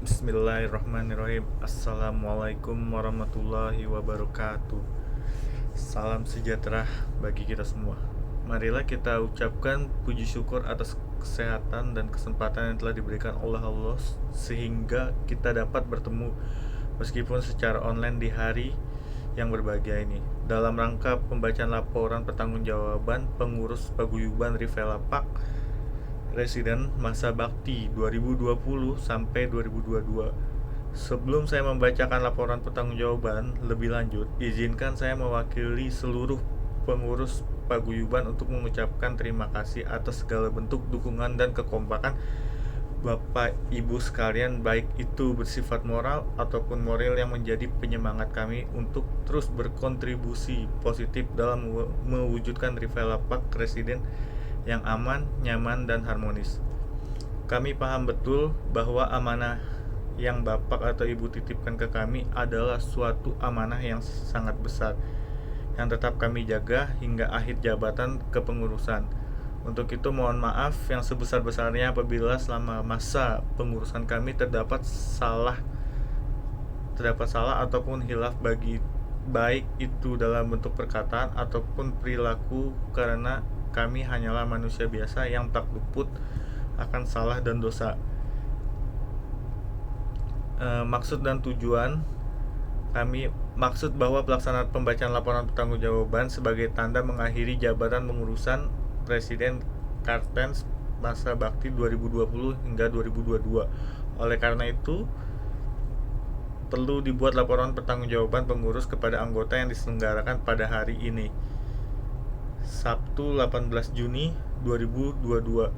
Bismillahirrahmanirrahim. Assalamualaikum warahmatullahi wabarakatuh. Salam sejahtera bagi kita semua. Marilah kita ucapkan puji syukur atas kesehatan dan kesempatan yang telah diberikan oleh Allah sehingga kita dapat bertemu meskipun secara online di hari yang berbahagia ini. Dalam rangka pembacaan laporan pertanggungjawaban pengurus paguyuban Rivela Pak Residen Masa Bakti 2020 sampai 2022. Sebelum saya membacakan laporan pertanggungjawaban lebih lanjut, izinkan saya mewakili seluruh pengurus paguyuban untuk mengucapkan terima kasih atas segala bentuk dukungan dan kekompakan Bapak Ibu sekalian, baik itu bersifat moral ataupun moral, yang menjadi penyemangat kami untuk terus berkontribusi positif dalam mewujudkan Rivela Park Residen yang aman, nyaman, dan harmonis. Kami paham betul bahwa amanah yang Bapak atau Ibu titipkan ke kami adalah suatu amanah yang sangat besar, yang tetap kami jaga hingga akhir jabatan kepengurusan. Untuk itu mohon maaf yang sebesar-besarnya apabila selama masa pengurusan kami terdapat salah ataupun hilaf, baik itu dalam bentuk perkataan ataupun perilaku, karena kami hanyalah manusia biasa yang tak luput akan salah dan dosa. Maksud dan tujuan kami, maksud bahwa pelaksanaan pembacaan laporan pertanggungjawaban sebagai tanda mengakhiri jabatan pengurusan Presiden Kartens masa bakti 2020 hingga 2022. Oleh karena itu, perlu dibuat laporan pertanggungjawaban pengurus kepada anggota yang diselenggarakan pada hari ini, Sabtu 18 Juni 2022.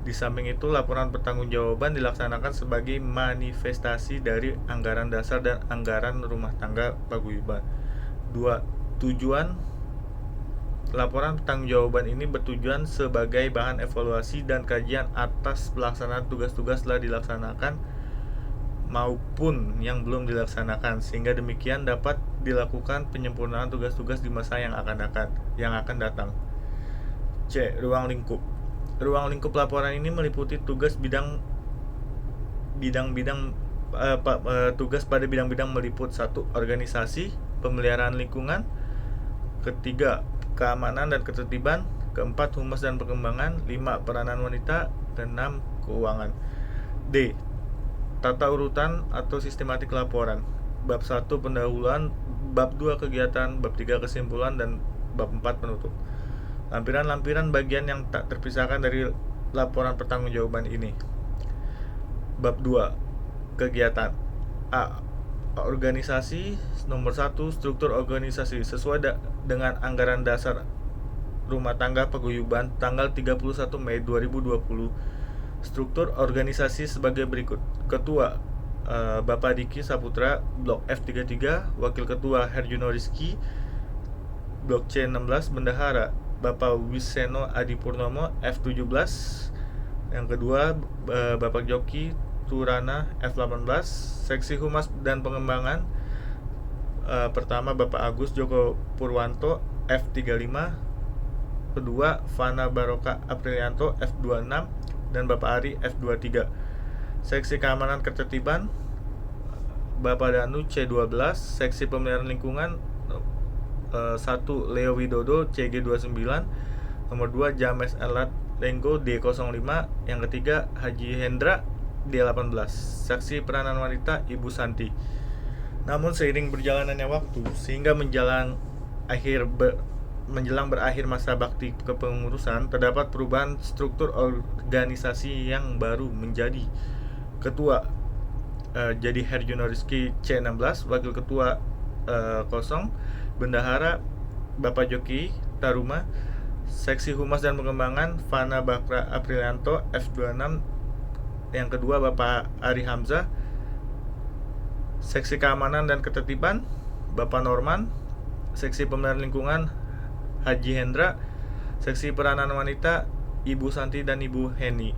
Di samping itu, laporan pertanggungjawaban dilaksanakan sebagai manifestasi dari anggaran dasar dan anggaran rumah tangga paguyuban. 2. Tujuan laporan pertanggungjawaban ini bertujuan sebagai bahan evaluasi dan kajian atas pelaksanaan tugas-tugas telah dilaksanakan maupun yang belum dilaksanakan, sehingga demikian dapat dilakukan penyempurnaan tugas-tugas di masa yang akan datang. C. Ruang lingkup laporan ini meliputi tugas tugas pada bidang-bidang meliput 1. Organisasi, pemeliharaan lingkungan. Ketiga, keamanan dan ketertiban. Keempat, humas dan perkembangan. 5, peranan wanita. Keenam, keuangan. D. Tata urutan atau sistematik laporan. Bab 1 pendahuluan, bab 2 kegiatan, bab 3 kesimpulan, dan bab 4 penutup. Lampiran-lampiran bagian yang tak terpisahkan dari laporan pertanggungjawaban ini. Bab 2 kegiatan. A. Organisasi. Nomor 1, struktur organisasi sesuai dengan anggaran dasar rumah tangga paguyuban tanggal 31 Mei 2020. Struktur organisasi sebagai berikut. Ketua Bapak Diki Saputra, Blok F33. Wakil Ketua Herjuno Rizky, Blok C16. Bendahara Bapak Wiseno Adi Purnomo, F17. Yang kedua, Bapak Joki Turana, F18. Seksi Humas dan Pengembangan, pertama Bapak Agus Joko Purwanto, F35. Kedua, Fana Baroka Aprilianto, F26. Dan Bapak Ari, F23. Seksi Keamanan Ketertiban, Bapak Danu, C12. Seksi Pemeliharaan Lingkungan, 1. Leo Widodo, CG29. Nomor 2, James Elat Lenggo, D05. Yang ketiga, Haji Hendra, D18. Saksi Peranan Wanita, Ibu Santi. Namun seiring berjalannya waktu, sehingga menjelang berakhir masa bakti kepengurusan, terdapat perubahan struktur organisasi yang baru menjadi ketua jadi Herjuno Rizky, C16. Wakil ketua kosong. Bendahara Bapak Joki Taruma. Seksi Humas dan Pengembangan, Fana Bakra Aprilianto, F26. Yang kedua, Bapak Ari Hamzah. Seksi Keamanan dan Ketertiban, Bapak Norman. Seksi Pemeliharaan Lingkungan, Haji Hendra. Seksi Peranan Wanita, Ibu Santi dan Ibu Heni.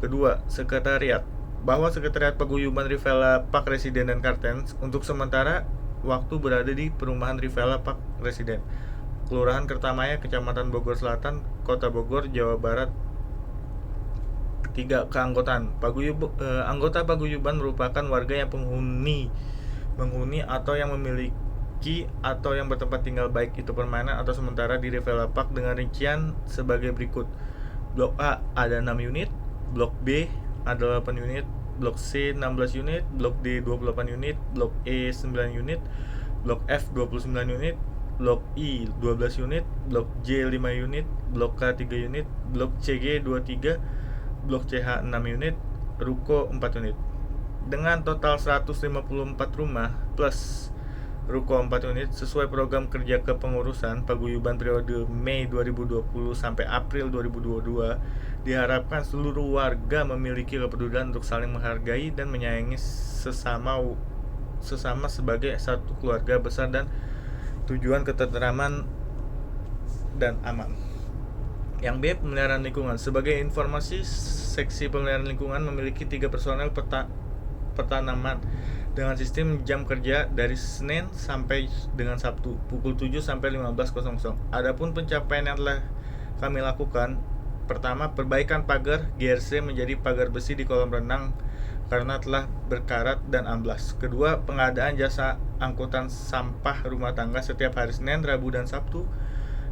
Kedua, Sekretariat. Bahwa Sekretariat Paguyuban Rivela Park Residen dan Kartens untuk sementara waktu berada di Perumahan Rivela Park Residen, Kelurahan Kertamaya, Kecamatan Bogor Selatan, Kota Bogor, Jawa Barat, 3. Keanggotaan. Anggota paguyuban merupakan warga yang menghuni atau yang memiliki atau yang bertempat tinggal baik itu permanen atau sementara di developer dengan rincian sebagai berikut. Blok A ada 6 unit, Blok B ada 8 unit, Blok C 16 unit, Blok D 28 unit, Blok E 9 unit, Blok F 29 unit, Blok I 12 unit, Blok J 5 unit, Blok K 3 unit, Blok CG 23, Blok CH 6 unit, Ruko 4 unit. Dengan total 154 rumah plus Ruko 4 unit sesuai program kerja kepengurusan paguyuban periode Mei 2020 sampai April 2022, diharapkan seluruh warga memiliki kepedulian untuk saling menghargai dan menyayangi sesama sebagai satu keluarga besar dan tujuan ketentraman dan aman. Yang B, pemeliharaan lingkungan. Sebagai informasi, seksi pemeliharaan lingkungan memiliki 3 personel pertanaman dengan sistem jam kerja dari Senin sampai dengan Sabtu pukul 7 sampai 15.00. Adapun pencapaian yang telah kami lakukan, pertama, perbaikan pagar GRC menjadi pagar besi di kolam renang karena telah berkarat dan amblas. Kedua, pengadaan jasa angkutan sampah rumah tangga setiap hari Senin, Rabu, dan Sabtu.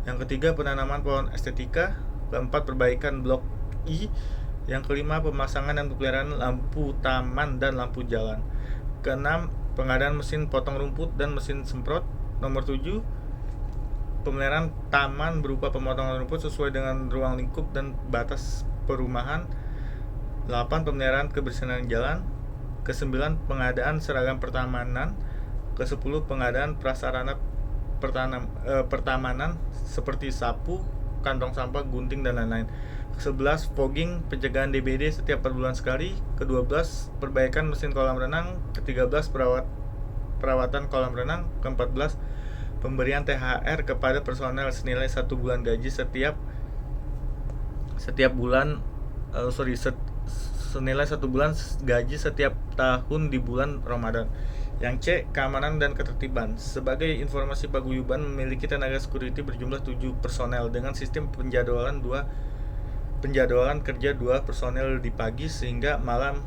Yang ketiga, penanaman pohon estetika. Keempat, perbaikan blok I. Yang kelima, pemasangan dan pemeliharaan lampu taman dan lampu jalan. Keenam, pengadaan mesin potong rumput dan mesin semprot. Nomor 7, pemeliharaan taman berupa pemotongan rumput sesuai dengan ruang lingkup dan batas perumahan. 8, pemeliharaan kebersihan jalan. Ke-9, pengadaan seragam pertamanan. Ke-10, pengadaan prasarana pertamanan seperti sapu, kantong sampah, gunting, dan lain-lain. Ke-11, fogging, pencegahan DBD setiap 4 bulan sekali. Ke-12, perbaikan mesin kolam renang. Ke-13, perawatan kolam renang. Ke-14, pemberian THR kepada personel senilai 1 bulan gaji senilai 1 bulan gaji setiap tahun di bulan Ramadan. Yang C, keamanan dan ketertiban. Sebagai informasi, paguyuban memiliki tenaga security berjumlah 7 personel dengan sistem penjadwalan kerja 2 personel di pagi hingga malam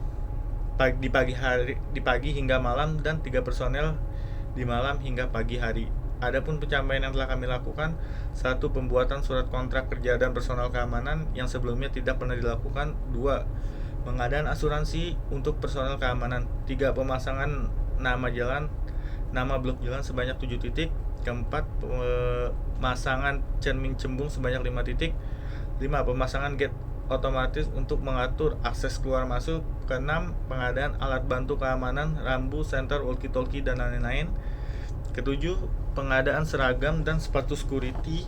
dan 3 personel di malam hingga pagi hari. Adapun pencapaian yang telah kami lakukan: 1. Pembuatan surat kontrak kerja dan personal keamanan yang sebelumnya tidak pernah dilakukan. 2. Pengadaan asuransi untuk personel keamanan. 3. Pemasangan nama blok jalan sebanyak 7 titik. Keempat, pemasangan cermin cembung sebanyak 5 titik. 5. Pemasangan gate otomatis untuk mengatur akses keluar masuk. Keenam, pengadaan alat bantu keamanan, rambu, senter, walkie-talkie, dan lain-lain. Ketujuh, pengadaan seragam dan sepatu security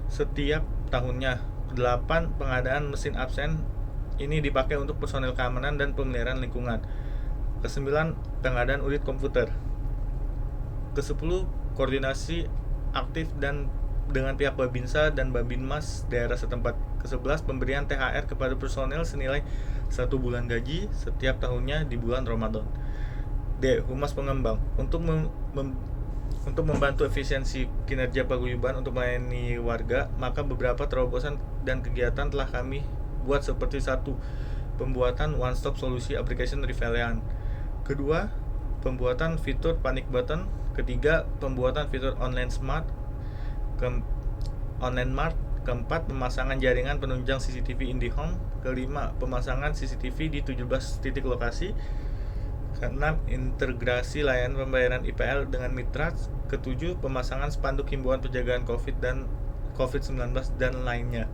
setiap tahunnya. 8. Pengadaan mesin absen. Ini dipakai untuk personel keamanan dan pemeliharaan lingkungan. Ke-9, pengadaan unit komputer. Ke-10, koordinasi aktif dengan pihak Babinsa dan Babinmas daerah setempat. Ke-11, pemberian THR kepada personel senilai 1 bulan gaji setiap tahunnya di bulan Ramadan. D. Humas pengembang. Untuk membantu efisiensi kinerja paguyuban untuk melayani warga, maka beberapa terobosan dan kegiatan telah kami buat seperti: 1. Pembuatan one stop solusi application Rivalian. Kedua, pembuatan fitur panic button. Ketiga, pembuatan fitur online mart. Keempat, pemasangan jaringan penunjang CCTV IndiHome. Kelima, pemasangan CCTV di 17 titik lokasi. Keenam, integrasi layanan pembayaran IPL dengan mitra. Ketujuh, pemasangan spanduk himbauan penjagaan COVID-19 dan lainnya.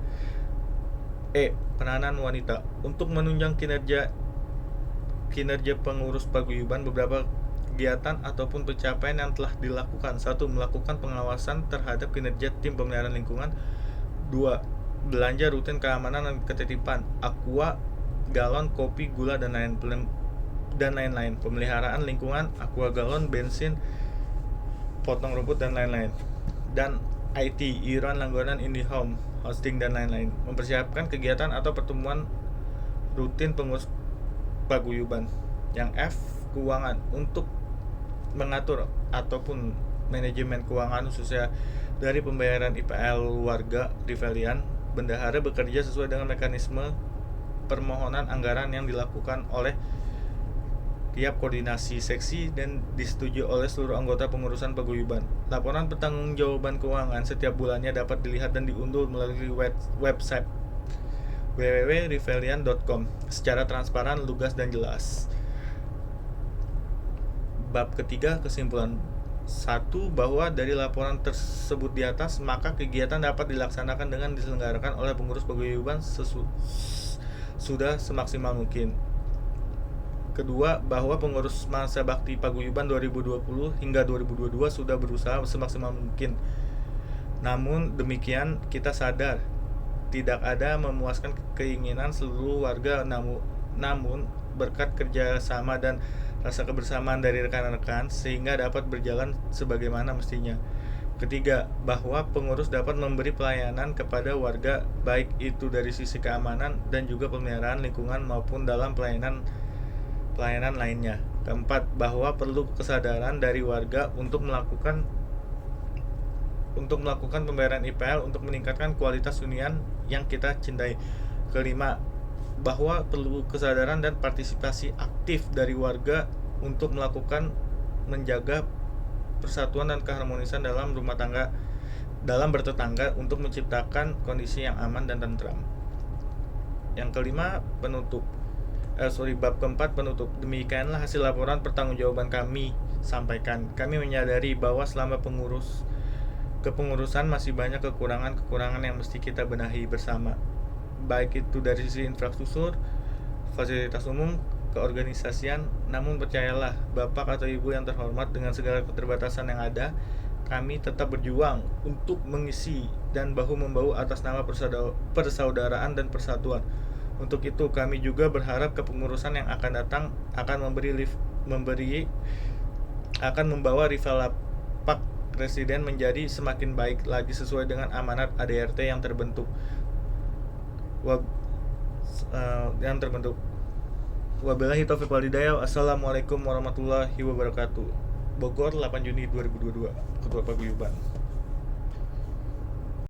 E. Peranan wanita. Untuk menunjang kinerja pengurus paguyuban, beberapa kegiatan ataupun pencapaian yang telah dilakukan. 1. Melakukan pengawasan terhadap kinerja tim pemeliharaan lingkungan. 2. Belanja rutin keamanan dan ketertiban, aqua, galon, kopi, gula, dan lain-lain. Pemeliharaan lingkungan, aqua galon, bensin, potong rumput, dan lain-lain. Dan IT, iuran langganan IndiHome, hosting, dan lain-lain. Mempersiapkan kegiatan atau pertemuan rutin pengurus paguyuban. Yang F, keuangan. Untuk mengatur ataupun manajemen keuangan khususnya dari pembayaran IPL warga Rivalian, bendahara bekerja sesuai dengan mekanisme permohonan anggaran yang dilakukan oleh tiap koordinasi seksi dan disetujui oleh seluruh anggota pengurusan paguyuban. Laporan pertanggungjawaban keuangan setiap bulannya dapat dilihat dan diunduh melalui website www.rivelian.com secara transparan, lugas, dan jelas. Bab ketiga, kesimpulan. 1. Bahwa dari laporan tersebut di atas, maka kegiatan dapat dilaksanakan dengan diselenggarakan oleh pengurus paguyuban sudah semaksimal mungkin. Kedua, bahwa pengurus masa bakti paguyuban 2020 hingga 2022 sudah berusaha semaksimal mungkin. Namun demikian, kita sadar tidak ada memuaskan keinginan seluruh warga, namun berkat kerjasama dan rasa kebersamaan dari rekan-rekan sehingga dapat berjalan sebagaimana mestinya. Ketiga, bahwa pengurus dapat memberi pelayanan kepada warga baik itu dari sisi keamanan dan juga pemeliharaan lingkungan maupun dalam pelayanan lainnya. Keempat, bahwa perlu kesadaran dari warga untuk melakukan pembayaran IPL untuk meningkatkan kualitas hunian yang kita cintai. Kelima, bahwa perlu kesadaran dan partisipasi aktif dari warga untuk menjaga persatuan dan keharmonisan dalam bertetangga untuk menciptakan kondisi yang aman dan tentram. Yang kelima, bab keempat, penutup. Demikianlah hasil laporan pertanggungjawaban kami sampaikan. Kami menyadari bahwa selama kepengurusan masih banyak kekurangan yang mesti kita benahi bersama, baik itu dari sisi infrastruktur, fasilitas umum, keorganisasian. Namun percayalah Bapak atau Ibu yang terhormat, dengan segala keterbatasan yang ada, kami tetap berjuang untuk mengisi dan bahu-membahu atas nama persaudaraan dan persatuan. Untuk itu kami juga berharap kepengurusan yang akan datang akan membawa rival lapak presiden menjadi semakin baik lagi sesuai dengan amanat ADRT yang terbentuk. Wabillahi taufiq wal hidayah. Assalamualaikum warahmatullahi wabarakatuh. Bogor, 8 Juni 2022. Ketua Paguyuban.